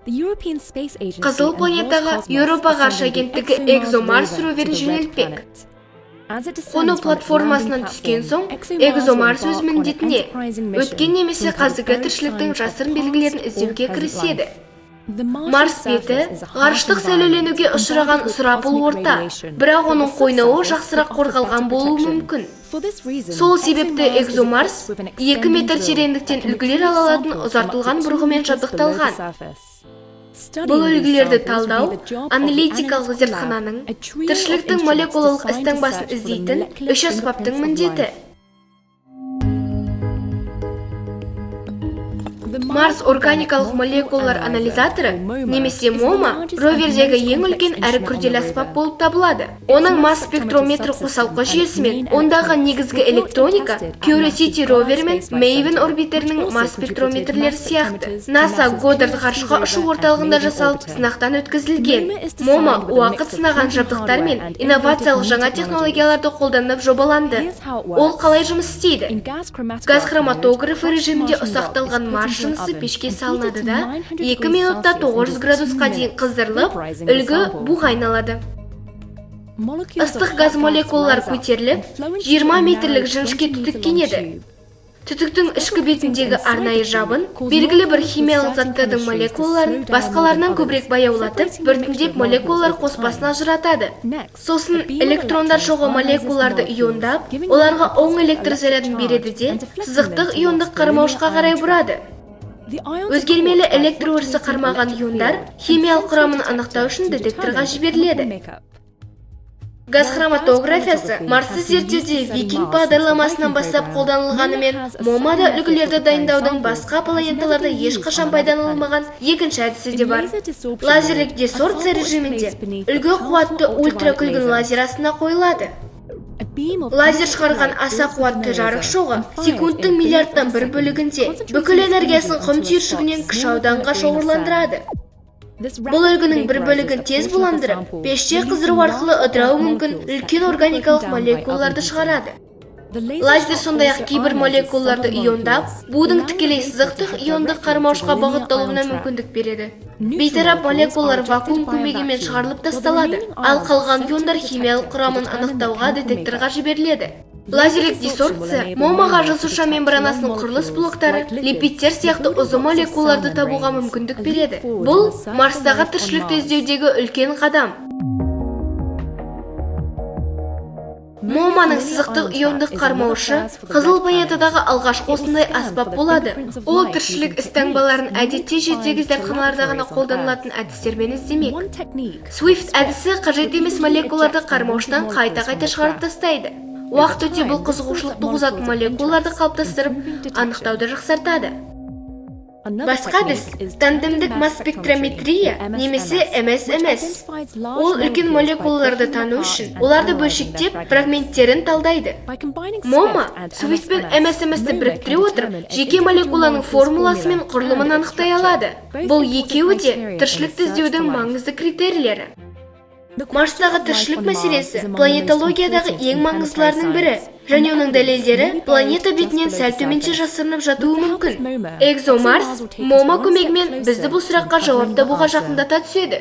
Қызыл планетаға Еуропа ғарыш агенттігі ExoMars роверін жөнелтпек. Қону платформасынан түскен соң, ExoMars өз міндетіне өткен немесе қазіргі тіршіліктің жасырын белгілерін іздеуге кіріседі. Марс беті ғарыштық сәулеленуге ұшыраған сұрапыл орта, бірақ оның қойнауы жақсырақ қорғалған болуы мүмкін. Сол себепті ExoMars 2 метр тереңдіктен үлгілер ала алатын ұзартылған бұрғымен жабдықталған. Бұл үлгілерді талдау аналитикалық зертхананың тіршіліктің молекулалық істаңбасын іздейтін 3 аспаптың міндеті. Марс органикалық молекулалар анализаторы, немесе MoMA, ровердегі ең үлкен әрі күрделі аспап болып табылады. Оның масс спектрометрі қосалқы жүйесімен, ондағы негізгі электроника Curiosity ровері мен Maven орбитерінің масс спектрометрлері сияқты. NASA Goddard ғарышқа ұшу орталығында жасалып, сынақтан өткізілген. MoMA уақыт сынаған жабдықтар мен инновациялық жаңа технологияларды қолданып жобаланды. Ол қалай жұмыс істейді? Газ хроматографы режимінде ұсақталған Марс жынысы пешке салынады да 2 минутта 900 градусқа дейін қыздырылып, үлгі буға айналады. Ыстық газ молекулалар көтеріліп, 20 метрлік жіңішке түтіккенеді. Түтіктің ішкі бетіндегі арнайы жабын белгілі бір химиялық заттардың молекулаларын басқаларынан көбірек баяулатып, біртіндеп молекулалар қоспасына ажыратады. Сосын электрондар шоғы молекулаларды иондап, оларға оң электр зарядын береді де, сызықтық иондық қармауышқа қарай бұрады. Өзгермелі электр өрісі қармаған иондар химиялық құрамын анықтау үшін детекторға жіберіледі. Газ хроматографиясы Марсты зерттеуде Викинг бағдарламасынан бастап қолданылғанымен, MoMA-да үлгілерді дайындаудың басқа планеталарда ешқашан пайдаланылмаған екінші әдісі де бар. Лазерлік десорбция режимінде үлгі қуатты ультракүлгін лазер астына қойылады. Лазер шығарған аса қуатты жарық шоғы секундтың миллиардтан бір бөлігінде бүкіл энергиясын құм түйіршігінен кіші ауданға шоғырландырады. Бұл үлгінің бір бөлігін тез буландырып, пеште қыздыру арқылы ыдырауы мүмкін үлкен органикалық молекулаларды шығарады. Лазер сондай-ақ кейбір молекулаларды иондап, будың тікелей сызықтық иондық қармауышқа бағытталуына мүмкіндік береді. Бейтарап молекулалар вакуум көмегімен шығарылып тасталады, ал қалған иондар химиялық құрамын анықтауға детекторға жіберіледі. Лазерлік десорбция MoMA-ға жасуша мембранасының құрылыс блоктары, липидтер сияқты ұзын молекулаларды табуға мүмкіндік береді. Бұл Марстағы тіршілікті іздеудегі үлкен қадам. MoMA-ның сызықтық иондық қармауышы қызыл планетадағы алғашқы осындай аспап болады. Ол тіршілік істаңбаларын әдетте жердегі зертханаларда ғана қолданылатын әдістермен іздемек. Swift әдісі қажет емес молекулаларды қармауыштан қайта-қайта шығарып тастайды. Уақыт өте бұл қызығушылық туғызатын молекулаларды қалыптастырып, анықтауды жақсартады. Басқа әдіс тандемдік масс спектрометрия немесе МС. Ол үлкен молекулаларды тану үшін, оларды бөлшектеп, фрагменттерін талдайды. MoMA Swift пен МС-ті біріктіре отырып, жеке молекуланың формуласы мен құрылымын анықтай алады. Бұл екеуі де тіршілікті іздеудің маңызды критерийлері. Марстағы тіршілік мәселесі планетологиядағы ең маңыздыларының бірі, және оның дәлелдері планета бетінен сәл төменше жасырынып жатуы мүмкін. ExoMars MoMA көмегімен бізді бұл сұраққа жауап табуға жақындата түседі.